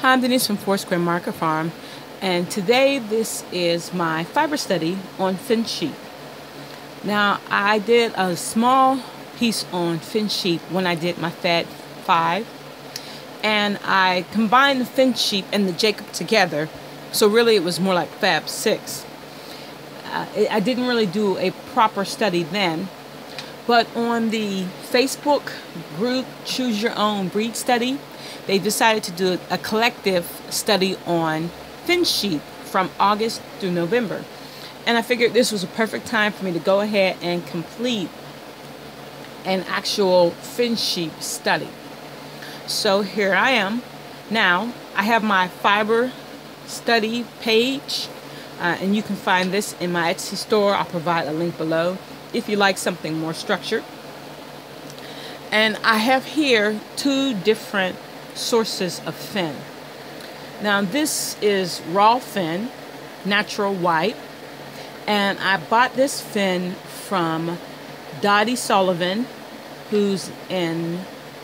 Hi, I'm Denise from Foursquare Market Farm, and today this is my fiber study on fin sheep. Now, I did a small piece on fin sheep when I did my Fab 5, and I combined the fin sheep and the Jacob together, so really it was more like Fab 6. I didn't really do a proper study then, but on the Facebook group Choose Your Own Breed Study, they decided to do a collective study on fin sheep from August through November. And I figured this was a perfect time for me to go ahead and complete an actual fin sheep study. So here I am. Now, I have my fiber study page, and you can find this in my Etsy store. I'll provide a link below if you like something more structured. And I have here two different sources of fin. Now this is raw fin, natural white, and I bought this fin from Dottie Sullivan, who's in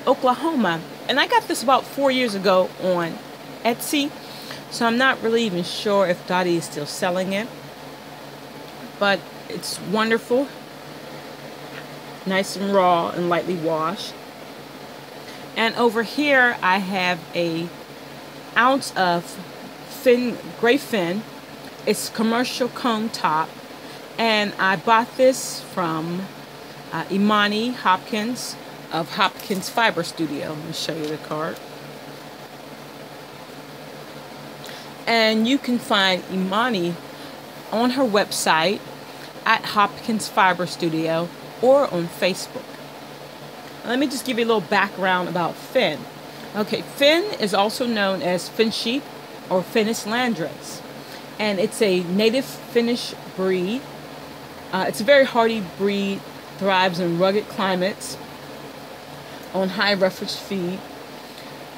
Oklahoma, and I got this about 4 years ago on Etsy, so I'm not really even sure if Dottie is still selling it, but it's wonderful, nice and raw and lightly washed. And over here I have a ounce of fin, gray fin. It's commercial comb top, and I bought this from Imani Hopkins of Hopkins Fiber Studio. Let me show you the card. And you can find Imani on her website at Hopkins Fiber Studio or on Facebook. Let me just give you a little background about fin. Okay, fin is also known as fin sheep or Finis landrace, and it's a native Finnish breed. It's a very hardy breed, thrives in rugged climates on high refuge feed.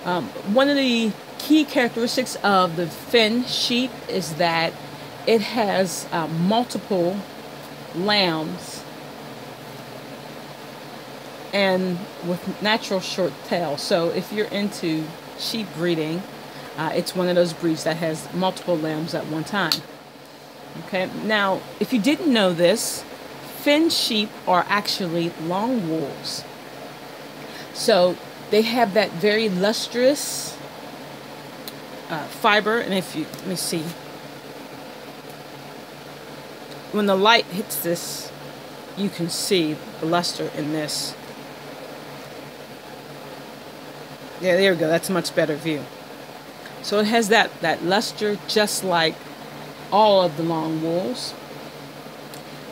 One of the key characteristics of the fin sheep is that it has multiple lambs and with natural short tail. So if you're into sheep breeding, it's one of those breeds that has multiple lambs at one time. Okay, now if you didn't know this, fin sheep are actually long wools. So they have that very lustrous fiber, and if you, let me see, when the light hits this, you can see the luster in this. Yeah, there we go. That's a much better view. So it has that luster just like all of the long wools.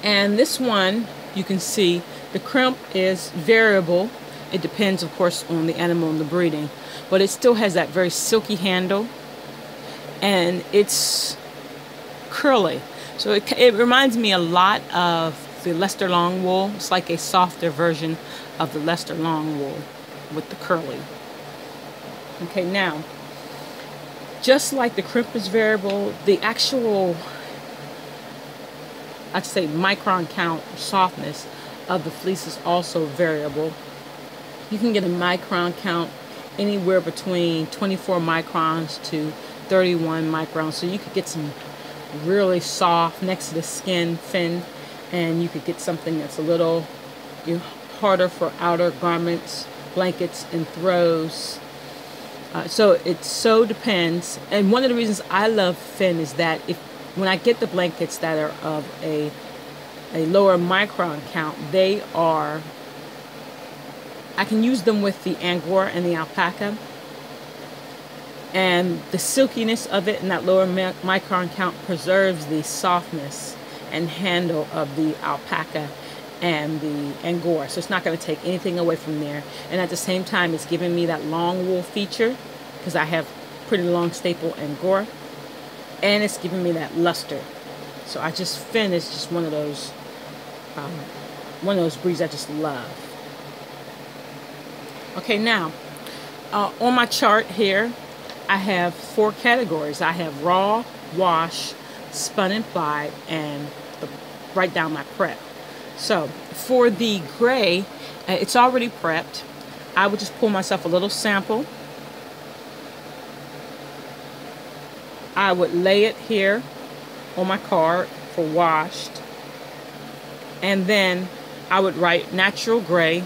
And this one, you can see the crimp is variable. It depends, of course, on the animal and the breeding. But it still has that very silky handle. And it's curly. So it reminds me a lot of the Leicester long wool. It's like a softer version of the Leicester long wool with the curly. Okay, now, just like the crimp is variable, the actual, I'd say, micron count softness of the fleece is also variable. You can get a micron count anywhere between 24 microns to 31 microns. So you could get some really soft next to the skin fin, and you could get something that's a little harder for outer garments, blankets, and throws. So it so depends. And one of the reasons I love fin is that when I get the blankets that are of a lower micron count, I can use them with the Angora and the alpaca. And the silkiness of it and that lower micron count preserves the softness and handle of the alpaca and the Angora. So it's not going to take anything away from there. And at the same time, it's giving me that long wool feature because I have pretty long staple Angora. And it's giving me that luster. So fin is just one of those breeds I just love. Okay, now, on my chart here, I have 4 categories. I have raw, wash, spun and plied, and write down my prep. So for the gray, it's already prepped. I would just pull myself a little sample I would lay it here on my card for washed, and then I would write natural gray,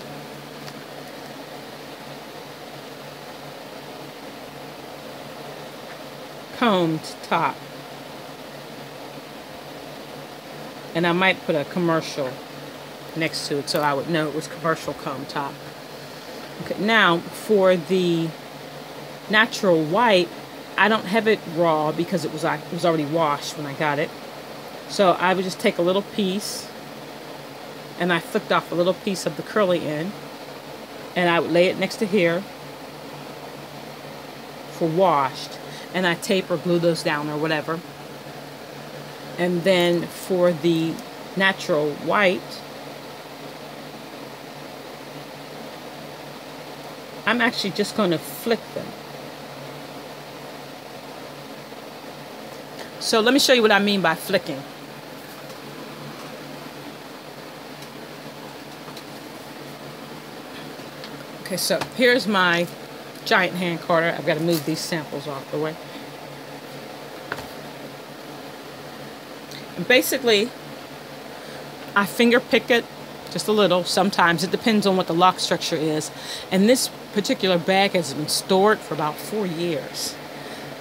combed top, and I might put a commercial next to it so I would know it was commercial comb top. Okay, now for the natural white, I don't have it raw because it was already washed when I got it. So I would just take a little piece, and I flicked off a little piece of the curly end, and I would lay it next to here for washed, and I tape or glue those down or whatever. And then for the natural white, I'm actually just going to flick them. So let me show you what I mean by flicking. Okay, so here's my giant hand carder. I've got to move these samples off the way. And basically, I finger pick it just a little. Sometimes it depends on what the lock structure is. And this particular bag has been stored for about 4 years.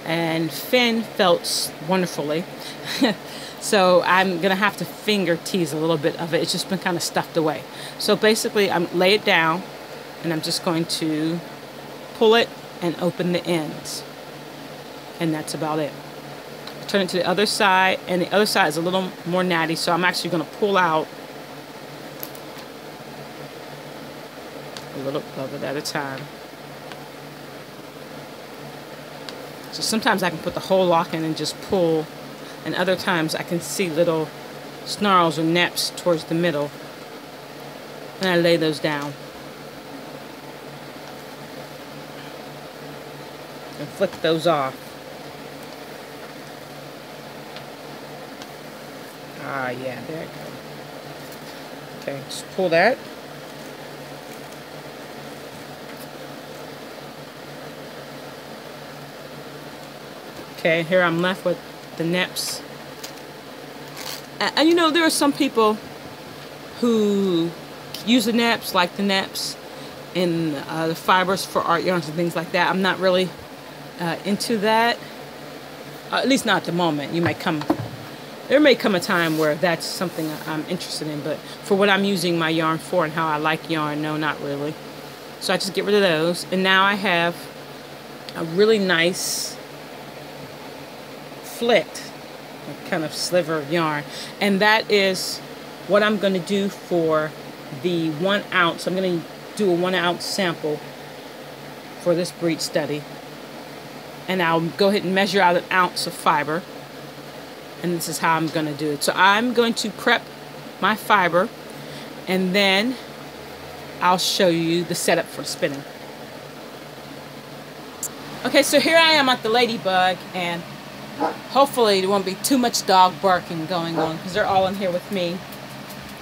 And Finn felts wonderfully. So I'm going to have to finger tease a little bit of it. It's just been kind of stuffed away. So basically, I'm lay it down, and I'm just going to pull it and open the ends. And that's about it. Turn it to the other side, and the other side is a little more natty, so I'm actually going to pull out a little of it at a time. So sometimes I can put the whole lock in and just pull, and other times I can see little snarls or naps towards the middle, and I lay those down and flick those off. Ah, yeah, there it goes. Okay, just pull that. Okay, here I'm left with the neps. And you know, there are some people who use the neps, like the neps, in the fibers for art yarns and things like that. I'm not really into that, at least not at the moment. There may come a time where that's something I'm interested in, but for what I'm using my yarn for and how I like yarn, no, not really. So I just get rid of those, and now I have a really nice flicked kind of sliver of yarn, and that is what I'm going to do for the 1 ounce. I'm going to do a 1 ounce sample for this breed study, and I'll go ahead and measure out 1 ounce of fiber, and this is how I'm going to do it. So I'm going to prep my fiber, and then I'll show you the setup for spinning. Okay, so here I am at the Ladybug, and hopefully there won't be too much dog barking going on because they're all in here with me.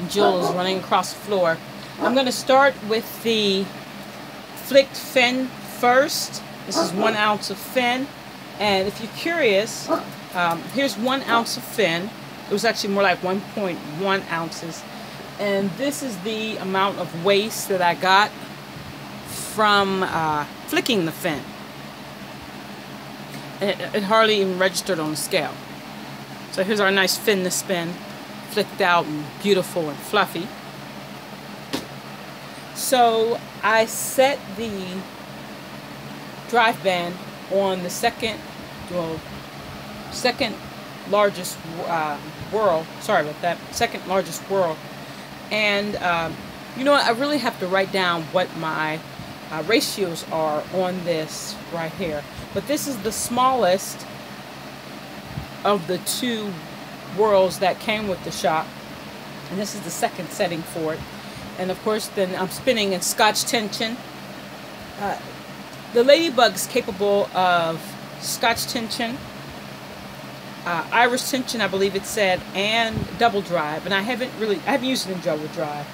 Jewel is running across the floor. I'm going to start with the flicked fin first. This is 1 ounce of fin, and if you're curious, here's 1 ounce of fin. It was actually more like 1.1 ounces, and this is the amount of waste that I got from flicking the fin. And it hardly even registered on the scale. So here's our nice fin to spin, flicked out and beautiful and fluffy. So I set the drive band on the second largest whirl. Sorry about that. Second largest whirl. And you know what? I really have to write down what my ratios are on this right here. But this is the smallest of the 2 whirls that came with the shop, and this is the second setting for it. And of course, then I'm spinning in Scotch tension. The Ladybug is capable of Scotch tension, Irish tension, I believe it said, and double drive. And I haven't used it in double drive.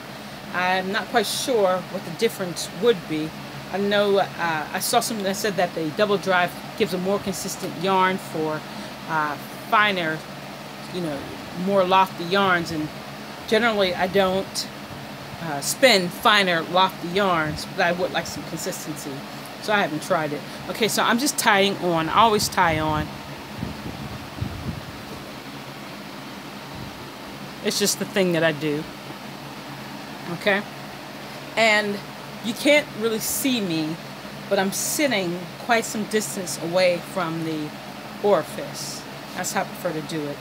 I'm not quite sure what the difference would be. I know I saw something that said that the double drive gives a more consistent yarn for finer, more lofty yarns, and generally I don't spin finer lofty yarns, but I would like some consistency, so I haven't tried it. Okay, so I'm just tying on. I always tie on. It's just the thing that I do. Okay, and you can't really see me, but I'm sitting quite some distance away from the orifice. That's how I prefer to do it.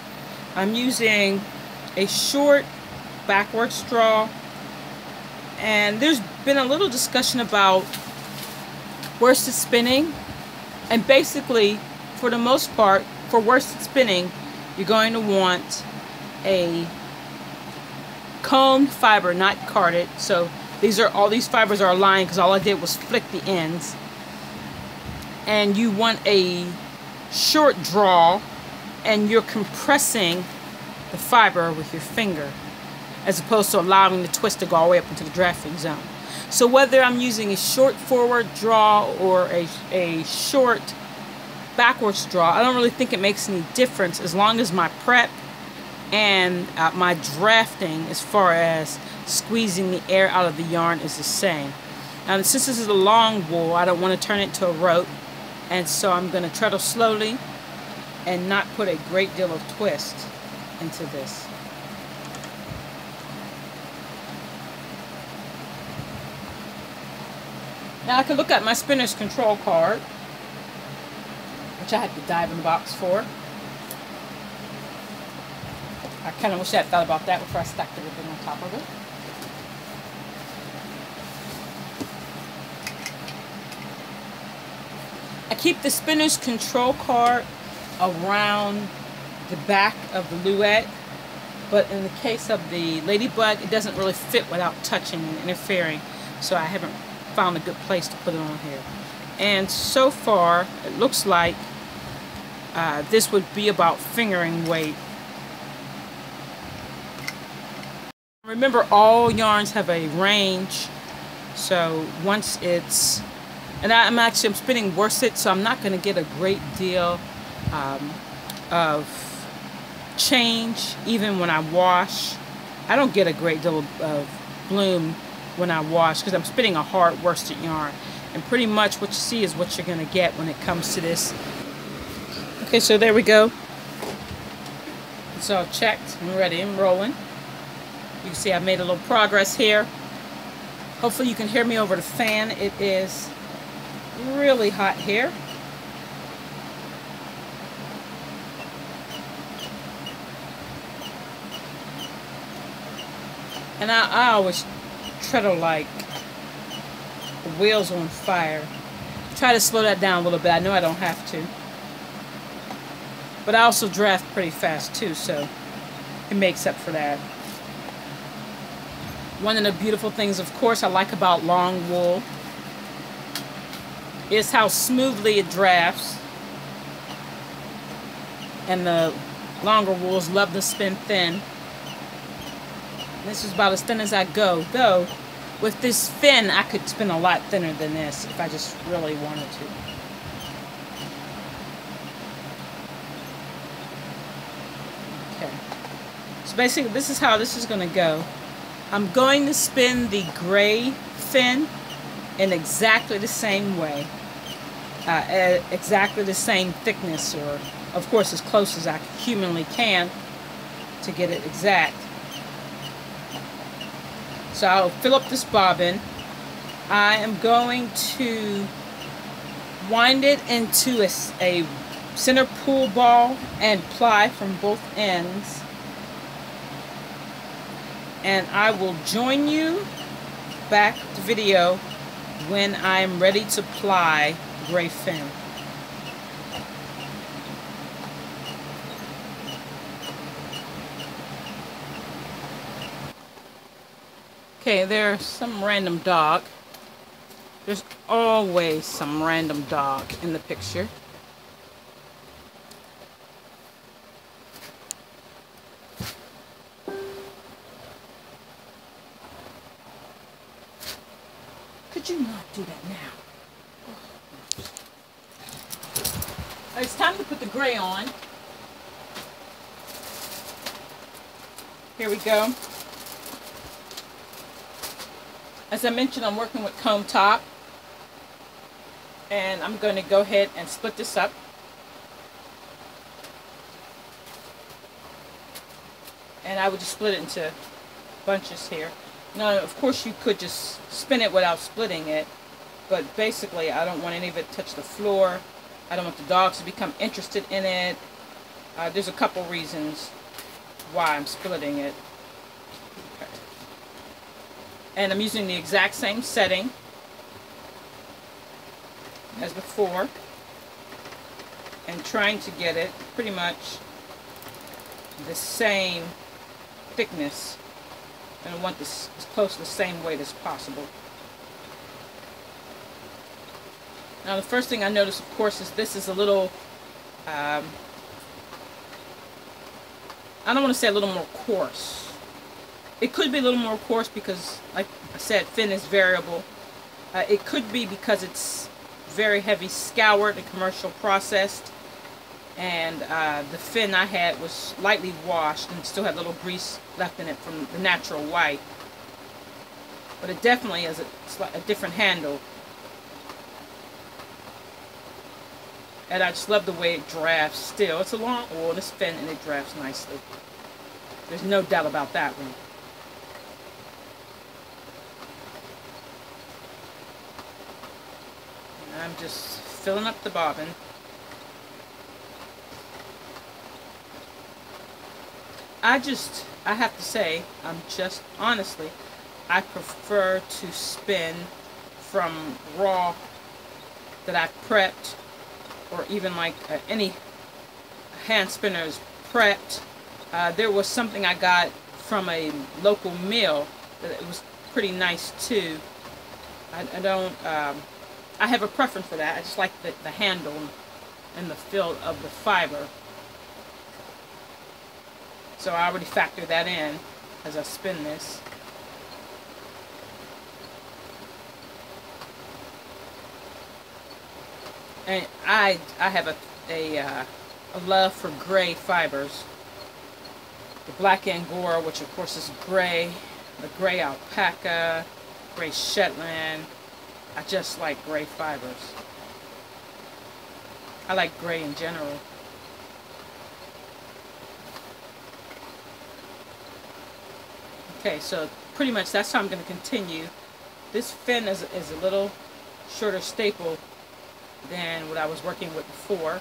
I'm using a short backward straw, and there's been a little discussion about worsted spinning, and basically, for the most part, for worsted spinning, you're going to want a combed fiber, not carded. So all these fibers are aligned because all I did was flick the ends. And you want a short draw, and you're compressing the fiber with your finger, as opposed to allowing the twist to go all the way up into the drafting zone. So whether I'm using a short forward draw or a short backwards draw, I don't really think it makes any difference, as long as my prep and my drafting, as far as squeezing the air out of the yarn, is the same. Now, since this is a long wool, I don't want to turn it to a rope, and so I'm going to treadle slowly and not put a great deal of twist into this. Now I can look at my spinner's control card, which I had to dive in the box for. I kind of wish I had thought about that before I stacked everything on top of it. I keep the spinner's control card around the back of the Luette, but in the case of the Ladybug, it doesn't really fit without touching and interfering, so I haven't found a good place to put it on here. And so far, it looks like this would be about fingering weight. Remember, all yarns have a range, so once it's, and I'm spinning worsted, so I'm not going to get a great deal of change even when I wash. I don't get a great deal of bloom when I wash because I'm spinning a hard worsted yarn, and pretty much what you see is what you're going to get when it comes to this. Okay, so there we go. It's all checked and ready and rolling. You can see I've made a little progress here. Hopefully you can hear me over the fan. It is really hot here. And I always treadle like the wheels on fire. Try to slow that down a little bit. I know I don't have to. But I also draft pretty fast too, so it makes up for that. One of the beautiful things, of course, I like about long wool is how smoothly it drafts. And the longer wools love to spin thin. This is about as thin as I go. Though, with this fin, I could spin a lot thinner than this if I just really wanted to. Okay. So basically, this is how this is going to go. I'm going to spin the gray fin in exactly the same way. At exactly the same thickness, or of course as close as I humanly can to get it exact. So I'll fill up this bobbin. I am going to wind it into a center pull ball and ply from both ends. And I will join you back to video when I'm ready to ply the gray fin. Okay, there's some random dog. There's always some random dog in the picture. Could you not do that now? It's time to put the gray on. Here we go. As I mentioned, I'm working with comb top, and I'm going to go ahead and split this up. And I would just split it into bunches here. Now, of course, you could just spin it without splitting it, but basically, I don't want any of it to touch the floor. I don't want the dogs to become interested in it. There's a couple reasons why I'm splitting it. Okay. And I'm using the exact same setting as before, and trying to get it pretty much the same thickness, and I want this as close to the same weight as possible. Now the first thing I notice, of course, is this is a little, I don't want to say a little more coarse. It could be a little more coarse because, like I said, fin is variable. It could be because it's very heavy scoured and commercial processed, and the fin I had was lightly washed and still had a little grease left in it from the natural white. But it definitely has a different handle. And I just love the way it drafts still. It's a long oilless fin and it drafts nicely. There's no doubt about that one. And I'm just filling up the bobbin. I have to say, honestly, I prefer to spin from raw that I've prepped, or even like any hand spinners prepped. There was something I got from a local mill that it was pretty nice too. I have a preference for that. I just like the handle and the feel of the fiber. So I already factor that in as I spin this. And I have a love for gray fibers. The black Angora, which of course is gray, the gray alpaca, gray Shetland. I just like gray fibers. I like gray in general. Okay, so pretty much that's how I'm going to continue. This fin is a little shorter staple than what I was working with before,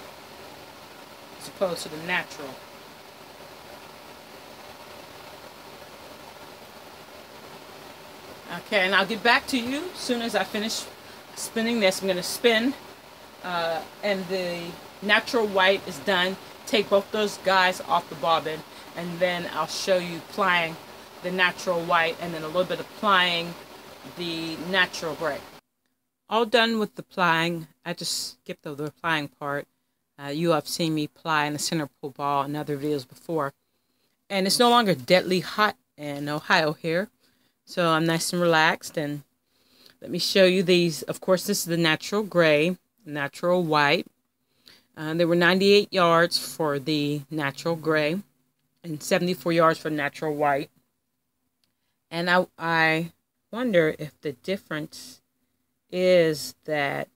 as opposed to the natural. Okay, and I'll get back to you as soon as I finish spinning this. I'm going to spin, and the natural white is done. Take both those guys off the bobbin, and then I'll show you plying the natural white, and then a little bit of plying the natural gray. All done with the plying. I just skipped over the plying part. You have seen me ply in a center pull ball in other videos before. And it's no longer deadly hot in Ohio here. So I'm nice and relaxed. And let me show you these. Of course, this is the natural gray, natural white. There were 98 yards for the natural gray and 74 yards for natural white. And I wonder if the difference is that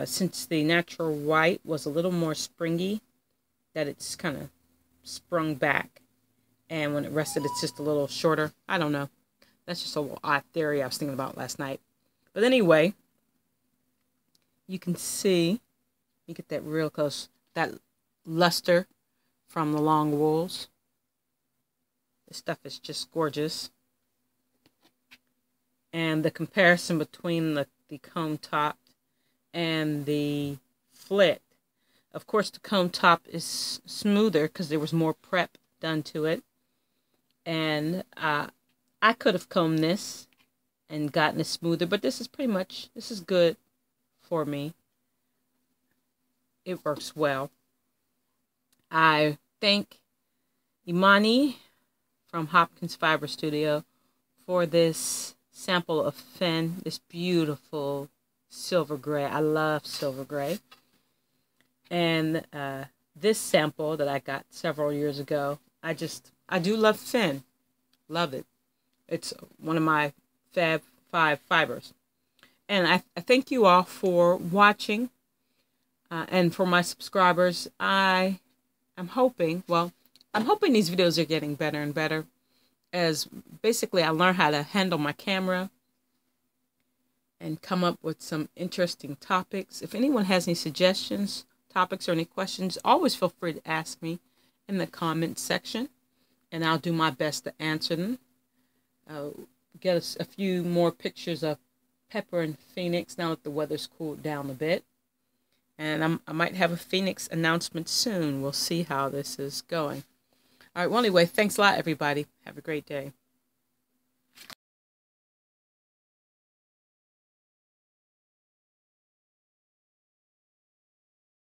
since the natural white was a little more springy, that it's kind of sprung back, and when it rested it's just a little shorter. I don't know. That's just a little odd theory I was thinking about last night. But anyway, you can see, you get that real close, that luster from the long wools. This stuff is just gorgeous. And the comparison between the comb top and the flit. Of course, the comb top is smoother because there was more prep done to it. And I could have combed this and gotten it smoother, but this is good for me. It works well. I thank Imani from Hopkins Fiber Studio for this sample of fin, this beautiful silver gray. I love silver gray. And this sample that I got several years ago, I just I do love Finn. Love it. It's one of my Fab 5 fibers. And I thank you all for watching. And for my subscribers, I'm hoping, well, I'm hoping these videos are getting better and better as basically I learn how to handle my camera and come up with some interesting topics. If anyone has any suggestions, topics, or any questions, always feel free to ask me in the comments section, and I'll do my best to answer them. Get us a few more pictures of Pepper and Phoenix now that the weather's cooled down a bit. And I might have a Phoenix announcement soon. We'll see how this is going. All right, well, anyway, thanks a lot, everybody. Have a great day.